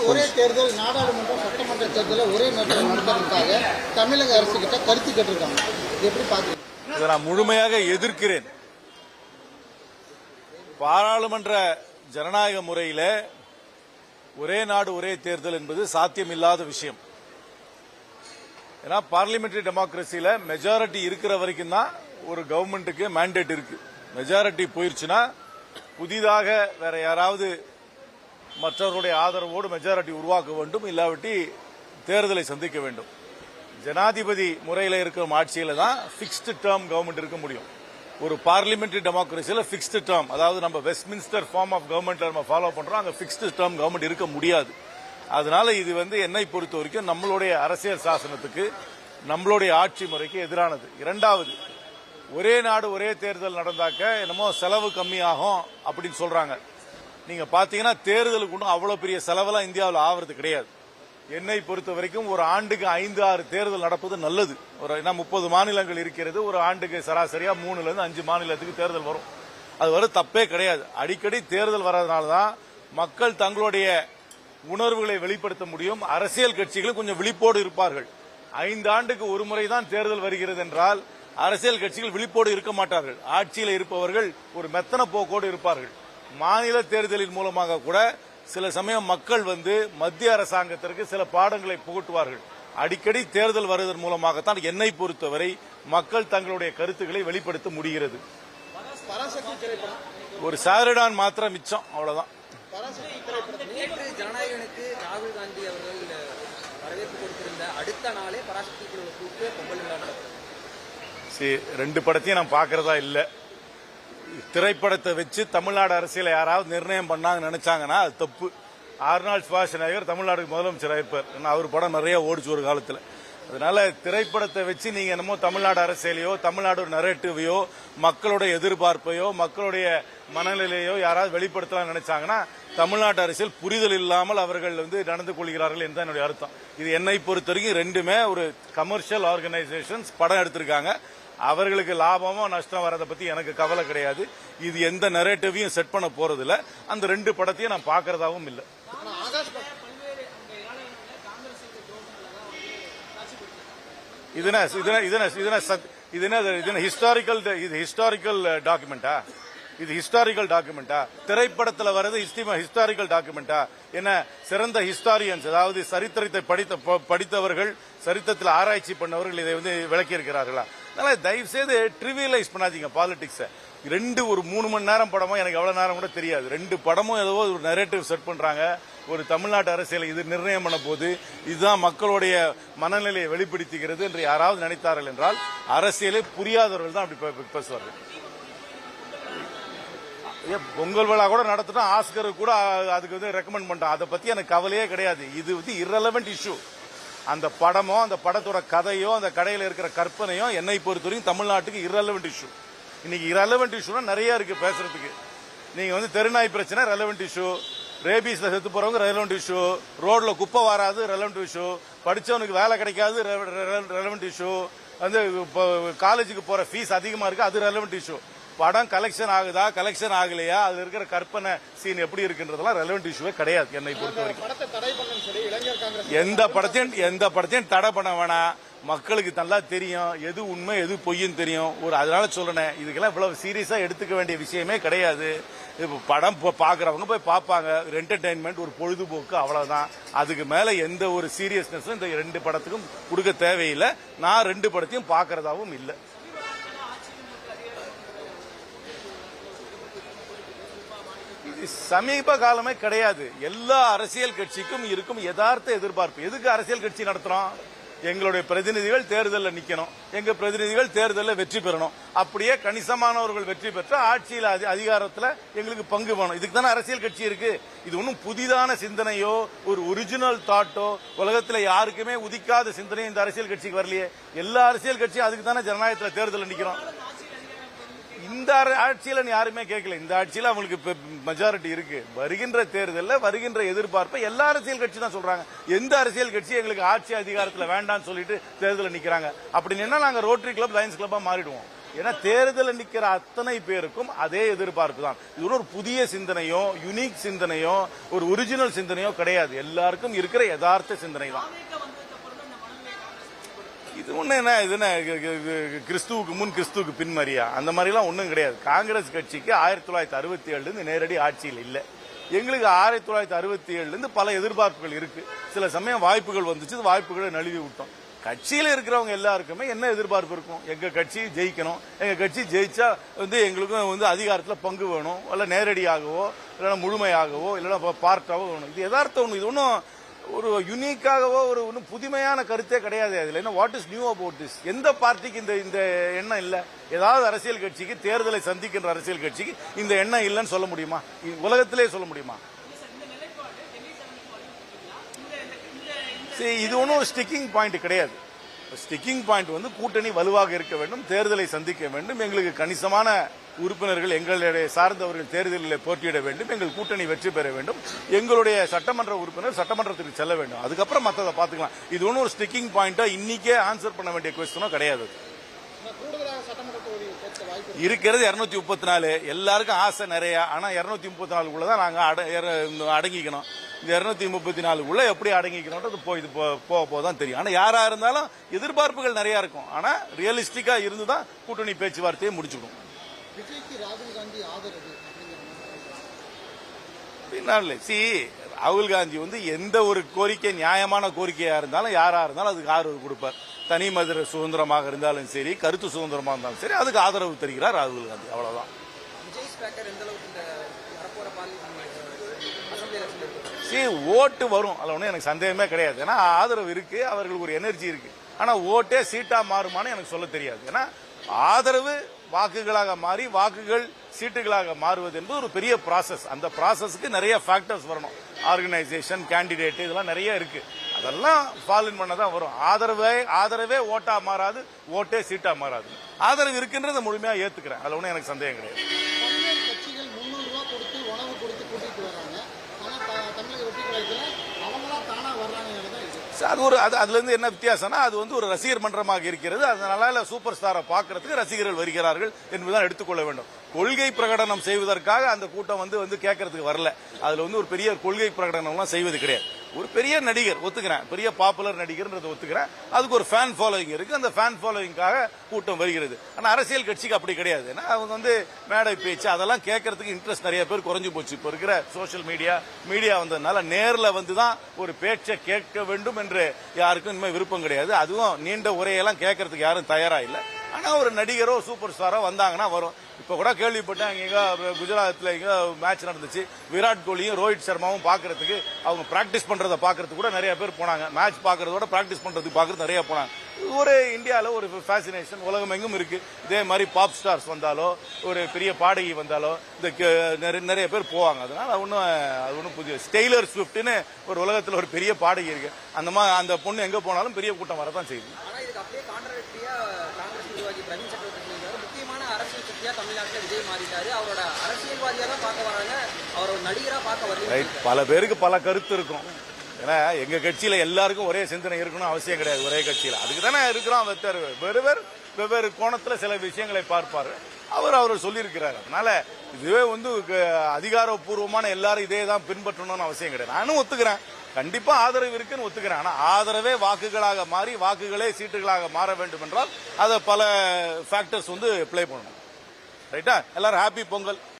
ஒரே தேர்தல் நாடாளுமன்ற சட்டமன்ற தேர்தலை ஒரே நேரத்தில் நடத்துறதுக்காக தமிழக அரசு கிட்ட கருத்து கேட்டிருக்காங்க. எப்படி பாக்குறீங்க? இதை நான் முழுமையாக எதிர்க்கிறேன். பாராளுமன்ற ஜனநாயக முறையில ஒரே நாடு ஒரே தேர்தல் என்பது சாத்தியமில்லாத விஷயம். ஏன்னா பார்லிமெண்டரி டெமோக்ரஸியில மெஜாரிட்டி இருக்கிற வரைக்கும் தான் ஒரு கவர்மெண்ட்டுக்கு மேண்டேட் இருக்கு. மெஜாரிட்டி போயிருச்சுன்னா புதிதாக வேற யாராவது மற்றவர்களுடைய ஆதரவோடு மெஜாரிட்டி உருவாக்க வேண்டும், இல்லாவிட்டி தேர்தலை சந்திக்க வேண்டும். ஜனாதிபதி முறையில் இருக்கிற ஆட்சியில தான் பிக்ஸ்டு டேர்ம் கவர்மெண்ட் இருக்க முடியும். ஒரு பார்லிமெண்டரி டெமோக்ரஸியில பிக்ஸ்டு டேர்ம், அதாவது நம்ம வெஸ்ட்மின்ஸ்டர் ஃபார்ம் ஆஃப் கவர்மெண்ட்ல நம்ம ஃபாலோ பண்றோம், அங்க பிக்ஸ்டு டேர்ம் கவர்மெண்ட் இருக்க முடியாது. அதனால இது என்னை பொறுத்த வரைக்கும் நம்மளுடைய அரசியல் சாசனத்துக்கு நம்மளுடைய ஆட்சி முறைக்கு எதிரானது. இரண்டாவது, ஒரே நாடு ஒரே தேர்தல் நடந்தாக்க என்னமோ செலவு கம்மியாகும் அப்படின்னு சொல்றாங்க. நீங்க பாத்தீங்கன்னா தேர்தலுக்கு ஒன்றும் அவ்வளவு பெரிய செலவெல்லாம் இந்தியாவில் ஆவறது கிடையாது. என்னை பொறுத்த வரைக்கும் ஒரு ஆண்டுக்கு 5-6 தேர்தல் நடப்பது நல்லது. ஒரு 30 மாநிலங்கள் இருக்கிறது, ஒரு ஆண்டுக்கு சராசரியா 3-5 மாநிலத்துக்கு தேர்தல் வரும். அது வர தப்பே கிடையாது. அடிக்கடி தேர்தல் வர்றதுனாலதான் மக்கள் தங்களுடைய உணர்வுகளை வெளிப்படுத்த முடியும். அரசியல் கட்சிகளும் கொஞ்சம் விழிப்போடு இருப்பார்கள். 5 ஆண்டுக்கு ஒரு முறைதான் தேர்தல் வருகிறது என்றால் அரசியல் கட்சிகள் விழிப்போடு இருக்க மாட்டார்கள். ஆட்சியில் இருப்பவர்கள் ஒரு மெத்தன போக்கோடு இருப்பார்கள். மாநில தேர்தலின் மூலமாக கூட சில சமயம் மக்கள் மத்திய அரசாங்கத்திற்கு சில பாடங்களை புகட்டுவார்கள். அடிக்கடி தேர்தல் வருவதன் மூலமாகத்தான் என்னை பொறுத்தவரை மக்கள் தங்களுடைய கருத்துக்களை வெளிப்படுத்த முடிகிறது. ஒரு சாரிடான் மாத்திரம் மிச்சம், அவ்வளவுதான். ஜனநாயகனுக்கு ராகுல் காந்தி அவர்கள் வரவேற்பு கொடுத்திருந்த அடுத்த நாளே பராசக்தி கூப்பிட்டு பொங்கல் விழா நடக்கும். 2 படத்தையும் நான் பாக்குறதா இல்ல. திரைப்படத்தை வச்சு தமிழ்நாடு அரசியல யாராவது நிர்ணயம் பண்ணாங்க நினைச்சாங்கன்னா அது தப்பு. ஆர்னால்ட் ஷ்வார்ஸ்நெகர் தமிழ்நாடுக்கு முதலமைச்சர் இருப்பார். அவர் படம் நிறைய ஓடிச்சு ஒரு காலத்துல. அதனால திரைப்படத்தை வச்சு நீங்க என்னமோ தமிழ்நாடு அரசியலையோ தமிழ்நாடு நரேட்டிவையோ மக்களுடைய எதிர்பார்ப்பையோ மக்களுடைய மனநிலையோ யாராவது வெளிப்படுத்தலாம் நினைச்சாங்கன்னா தமிழ்நாட்டு அரசியல் புரிதல் இல்லாமல் அவர்கள் நடந்து கொள்கிறார்கள் என்று என்னுடைய அர்த்தம். இது என்னை பொறுத்த வரைக்கும் ரெண்டுமே ஒரு கமர்ஷியல் ஆர்கனைசேஷன்ஸ் படம் எடுத்திருக்காங்க. அவர்களுக்கு லாபமோ நஷ்டம் வரதை பத்தி எனக்கு கவலை கிடையாது. இது எந்த நரேட்டிவையும் செட் பண்ண போறது இல்ல. அந்த 2 படத்தையும் நான் பாக்குறதாவும் இல்லை. ஹிஸ்டாரிக்கல் டாக்குமெண்டா? இது ஹிஸ்டாரிக்கல் டாக்குமெண்டா? திரைப்படத்தில் வர்றது ஹிஸ்டாரிக்கல் டாக்குமெண்டா? என்ன சிறந்த ஹிஸ்டாரியன்ஸ், அதாவது சரித்திரத்தை படித்தவர்கள், சரித்திரத்தில் ஆராய்ச்சி பண்ணவர்கள் இதை விளக்கி இருக்கிறார்களா? அதனால தயவு செய்து ட்ரிவியலைஸ் பண்ணாதீங்க பாலிடிக்ஸ. ஒரு 3 மணி நேரம் படமோ எனக்கு எவ்வளவு நேரம் கூட தெரியாது. 2 படமும் ஏதோ ஒரு நரேட்டிவ் செட் பண்றாங்க. ஒரு தமிழ்நாட்டு அரசியலை இது நிர்ணயம் பண்ண போது இதுதான் மக்களுடைய மனநிலையை வெளிப்படுத்துகிறது என்று யாராவது நினைத்தார்கள் என்றால் அரசியலை புரியாதவர்கள் தான் அப்படி பேசுவார்கள். பொங்கல் விழா கூட நடத்தினா ஆஸ்கர் கூட அதுக்கு ரெக்கமெண்ட் பண்ணிட்டான். அதை பத்தி எனக்கு கவலையே கிடையாது. இது இரலவென்ட் இஷ்யூ. அந்த படமோ அந்த படத்தோட கதையோ அந்த கடையில் இருக்கிற கற்பனையோ என்னை பொறுத்தவரைக்கும் தமிழ்நாட்டுக்கு இரலவென்ட் இஷ்யூ. இன்னைக்கு இரலவென்ட் இஷ்யூனா நிறைய இருக்கு பேசுறதுக்கு. நீங்க தெருநாய் பிரச்சனை ரெலவென்ட் இஷ்யூ, ரேபீஸ்ல செத்து போறவங்க ரெலவென்ட் இஷ்யூ, ரோட்ல குப்பை வராது ரெலவென்ட் இஷ்யூ, படிச்சவனுக்கு வேலை கிடைக்காது ரெலவென்ட் இஷ்யூ, காலேஜுக்கு போற ஃபீஸ் அதிகமா இருக்கு அது ரெலவென்ட் இஷ்யூ. படம் கலெக்ஷன் ஆகுதா கலெக்ஷன் ஆகலையா, அதுல இருக்கிற கற்பனை சீன் எப்படி இருக்குன்றதெல்லாம் ரெலவென்ட் இஷ்யூவே கிடையாது என்னை பொறுத்த வரைக்கும். எந்த படத்தையும் தடை பண்ண வேணாம். மக்களுக்கு நல்லா தெரியும் எது உண்மை எது பொய்ன்னு தெரியும். அதனால சொல்றேன், இதுக்கெல்லாம் இவ்வளவு சீரியஸா எடுத்துக்க வேண்டிய விஷயமே கிடையாது. படம் பாக்குறவங்க போய் பார்ப்பாங்க, என்டர்டைன்மெண்ட், ஒரு பொழுதுபோக்கு, அவ்வளவுதான். அதுக்கு மேல எந்த ஒரு சீரியஸ்னஸ் இந்த 2 படத்துக்கும் கொடுக்க தேவையில்லை. நான் 2 படத்தையும் பாக்குறதாவும் இல்லை. சமீப காலமே கிடையாது. எல்லா அரசியல் கட்சிக்கும் இருக்கும் யதார்த்த எதிர்பார்ப்பு. எதுக்கு அரசியல் கட்சி நடத்துறோம்? எங்களுடைய பிரதிநிதிகள் தேர்தலில் நிக்கணும், எங்க பிரதிநிதிகள் தேர்தலில் வெற்றி பெறணும். அப்படியே கணிசமானவர்கள் வெற்றி பெற்ற ஆட்சியில் அதிகாரத்தில் எங்களுக்கு பங்கு வேணும். இதுக்கு தானே அரசியல் கட்சி இருக்கு. இது ஒன்றும் புதிதான சிந்தனையோ ஒரு ஒரிஜினல் தாட்டோ உலகத்தில் யாருக்குமே உதிக்காத சிந்தனையோ இந்த அரசியல் கட்சிக்கு வரலையே. எல்லா அரசியல் கட்சியும் அதுக்கு தானே ஜனநாயகத்தில் தேர்தலில் நிக்கிறோம். இந்த ஆட்சியில யாருமே கேட்கல. இந்த ஆட்சியில அவங்களுக்கு மெஜாரிட்டி இருக்கு. வருகின்ற தேர்தலில் வருகின்ற எதிர்பார்ப்பை எல்லா அரசியல் கட்சி தான் சொல்றாங்க. எந்த அரசியல் கட்சி எங்களுக்கு ஆட்சி அதிகாரத்தில் வேண்டாம்னு சொல்லிட்டு தேர்தலில் நிக்கிறாங்க? அப்படின்னு நாங்க ரோட்டரி கிளப், லயன்ஸ் கிளப்பா மாறிடுவோம். ஏன்னா தேர்தலில் நிக்கிற அத்தனை பேருக்கும் அதே எதிர்பார்ப்பு தான். இது ஒரு புதிய சிந்தனையோ யுனிக் சிந்தனையோ ஒரு ஒரிஜினல் சிந்தனையோ கிடையாது. எல்லாருக்கும் இருக்கிற யதார்த்த சிந்தனை தான். இது ஒண்ணு என்ன இதுன்னு கிறிஸ்துவுக்கு முன் கிறிஸ்துவுக்கு பின் மாதிரியா? அந்த மாதிரிலாம் ஒன்றும் கிடையாது. காங்கிரஸ் கட்சிக்கு 1967 நேரடி ஆட்சியில் இல்லை. எங்களுக்கு 1967 பல எதிர்பார்ப்புகள் இருக்கு. சில சமயம் வாய்ப்புகள் வந்துச்சு, வாய்ப்புகளை நழுவி விட்டோம். கட்சியில இருக்கிறவங்க எல்லாருக்குமே என்ன எதிர்பார்ப்பு இருக்கும்? எங்க கட்சி ஜெயிக்கணும், எங்க கட்சி ஜெயிச்சா எங்களுக்கும் அதிகாரத்தில் பங்கு வேணும், இல்ல நேரடியாகவோ இல்லைன்னா முழுமையாகவோ இல்லைன்னா பார்ட்டாவோ வேணும். இது யதார்த்தம் ஒன்று. இது ஒன்றும் ஒரு யுனிக்காகவோ ஒரு ஒன்றும் புதுமையான கருத்தே கிடையாது. அதுல என்ன what is new about this? எந்த பார்ட்டிக்கு இந்த எண்ணம் இல்ல? ஏதாவது அரசியல் கட்சிக்கு, தேர்தலை சந்திக்கின்ற அரசியல் கட்சிக்கு இந்த எண்ணம் இல்லைன்னு சொல்ல முடியுமா? உலகத்திலே சொல்ல முடியுமா? இது ஒன்றும் ஒரு ஸ்டிக்கிங் பாயிண்ட் கிடையாது. ஸ்டிக்கிங் பாயிண்ட் கூட்டணி வலுவாக இருக்க வேண்டும், தேர்தலை சந்திக்க வேண்டும், எங்களுக்கு கணிசமான உறுப்பினர்கள் எங்களுடைய சார்ந்தவர்கள் தேர்தலில் போட்டியிட வேண்டும், எங்கள் கூட்டணி வெற்றி பெற வேண்டும், எங்களுடைய சட்டமன்ற உறுப்பினர் சட்டமன்றத்துக்கு செல்ல வேண்டும். அதுக்கப்புறம் மற்றதை பார்த்துக்கலாம். இது ஒன்றும் ஒரு ஸ்டிக்கிங் பாயிண்டா இன்னைக்கே ஆன்சர் பண்ண வேண்டிய கொஸ்டினோ கிடையாது. இருக்கிறது 234. எல்லாருக்கும் ஆசை நிறைய. ஆனா 234 நாங்க அடங்கிக்கணும். இந்த 234 எப்படி அடங்கிக்கணும்ன்றது போதான் தெரியும். ஆனா யாரா இருந்தாலும் எதிர்பார்ப்புகள் நிறைய இருக்கும். ஆனா ரியலிஸ்டிக்கா இருந்துதான் கூட்டணி பேச்சுவார்த்தையை முடிச்சுடும். ராகுல் காந்தி ஆதரவு ராகுல் காந்தி எந்த ஒரு கோரிக்கை நியாயமான கோரிக்கையா இருந்தாலும் யாரா இருந்தாலும் அதுக்கு ஆதரவு கொடுப்பார். தனி மத சுதந்திரமாக இருந்தாலும் சரி, கருத்து சுதந்திரமாக இருந்தாலும் சரி, அதுக்கு ஆதரவு தருகிறார் ராகுல் காந்தி. அவ்வளவுதான். ஓட்டு வரும், அதுல ஒன்றும் எனக்கு சந்தேகமே கிடையாது. ஏன்னா ஆதரவு இருக்கு, அவர்களுக்கு ஒரு எனர்ஜி இருக்கு. ஆனா ஓட்டே சீட்டா மாறுமான்னு எனக்கு சொல்ல தெரியாது. ஏன்னா ஆதரவு வாக்குகளாக மாறி வாக்குகள் சீட்டுகளாக மாறுவது என்பது ஒரு பெரிய ப்ராசஸ். அந்த ப்ராசஸ்க்கு நிறைய ஃபேக்டர்ஸ் வரணும். ஆர்கனைசேஷன், கேண்டிடேட், இதெல்லாம் நிறைய இருக்கு. அதெல்லாம் ஃபாலோ பண்ணதான் வரும். ஆதரவே ஓட்டா மாறாது, ஓட்டே சீட்டா மாறாது. ஆதரவு இருக்குன்றதை முழுமையா ஏத்துக்கிறேன். அதுல ஒன்றும் எனக்கு சந்தேகம் கிடையாது. கட்சிகள் 300 ரூபாய் கொடுத்து உணவு கொடுத்து கூட்டிட்டு வராங்க. ஆனா தமிழக வெற்றி கழகத்துல அவங்களா தானா வர்றாங்க. அதுல இருந்து என்ன வித்தியாசம்னா, அது ஒரு ரசிகர் மன்றமாக இருக்கிறது. அதனால சூப்பர் ஸ்டாரை பார்க்கறதுக்கு ரசிகர்கள் வருகிறார்கள் என்பதுதான் எடுத்துக்கொள்ள வேண்டும். கொள்கை பிரகடனம் செய்வதற்காக அந்த கூட்டம் கேட்கறதுக்கு வரல. அதுல ஒரு பெரிய கொள்கை பிரகடனம் செய்வது கிடையாது. ஒரு பெரிய நடிகர் ஒத்துக்கிறேன், பெரிய பாப்புலர் நடிகர்ன்றதை ஒத்துக்கிறேன். அதுக்கு ஒரு ஃபேன் ஃபாலோயிங் இருக்கு. அந்த ஃபேன் ஃபாலோயிங்காக கூட்டம் வருகிறது. ஆனா அரசியல் கட்சிக்கு அப்படி கிடையாது. ஏன்னா அவங்க மேடை பேச்சு அதெல்லாம் கேட்கறதுக்கு இன்ட்ரெஸ்ட் நிறைய பேர் குறைஞ்சு போச்சு. இப்போ இருக்கிற சோசியல் மீடியா வந்ததுனால நேர்ல தான் ஒரு பேச்சை கேட்க வேண்டும் என்று யாருக்கும் இனிமே விருப்பம் கிடையாது. அதுவும் நீண்ட உரையெல்லாம் கேட்கறதுக்கு யாரும் தயாரா இல்லை. ஆனா ஒரு நடிகரோ சூப்பர் ஸ்டாரோ வந்தாங்கன்னா வரும். இப்ப கூட கேள்விப்பட்டேன், எங்க குஜராத்ல மேட்ச் நடந்துச்சு. விராட் கோலியும் ரோஹித் சர்மாவும் பாக்குறதுக்கு, அவங்க பிராக்டிஸ் பண்றதை பாக்குறதுக்கு கூட நிறைய பேர் போனாங்க. மேட்ச் பாக்குறதோட பிராக்டிஸ் பண்றதுக்கு பாக்குறது நிறைய போனாங்க. ஒரு இந்தியாவில் ஒரு ஃபேசினேஷன் உலகம் எங்கும் இருக்கு. இதே மாதிரி பாப் ஸ்டார்ஸ் வந்தாலோ, ஒரு பெரிய பாடகி வந்தாலோ நிறைய பேர் போவாங்க. அதனால அது ஒன்றும் புதிய டெய்லர் ஸ்விஃப்ட்னு ஒரு உலகத்தில் ஒரு பெரிய பாடகி இருக்கு. அந்த பொண்ணு எங்க போனாலும் பெரிய கூட்டம் வரதான் செய்யுது. முக்கியமான அரசியல் சக்தியா தமிழ்நாட்டில் விஜய் மாறிட்டாரு. அவரோட அரசியல்வாதியா தான் பார்க்க வராங்க, அவரோட நடிகரா பார்க்க வரல. பல பேருக்கு பல கருத்து இருக்கும். ஏன்னா எங்க கட்சியில எல்லாருக்கும் ஒரே சிந்தனை இருக்கணும் அவசியம் கிடையாது. ஒரே கட்சியில அதுக்கு தானே இருக்கிறோம். வெவ்வேறு கோணத்துல சில விஷயங்களை பார்ப்பாரு. அவர் சொல்லியிருக்கிறாரு. அதனால இதுவே அதிகாரப்பூர்வமான எல்லாரும் இதே தான் பின்பற்றணும்னு அவசியம் கிடையாது. நானும் ஒத்துக்கிறேன், கண்டிப்பா ஆதரவு இருக்குன்னு ஒத்துக்கிறேன். ஆனா ஆதரவே வாக்குகளாக மாறி வாக்குகளே சீட்டுகளாக மாற வேண்டும் என்றால் அதை பல ஃபேக்டர்ஸ் பிளே பண்ணணும். ரைட்டா? எல்லாரும் ஹாப்பி பொங்கல்.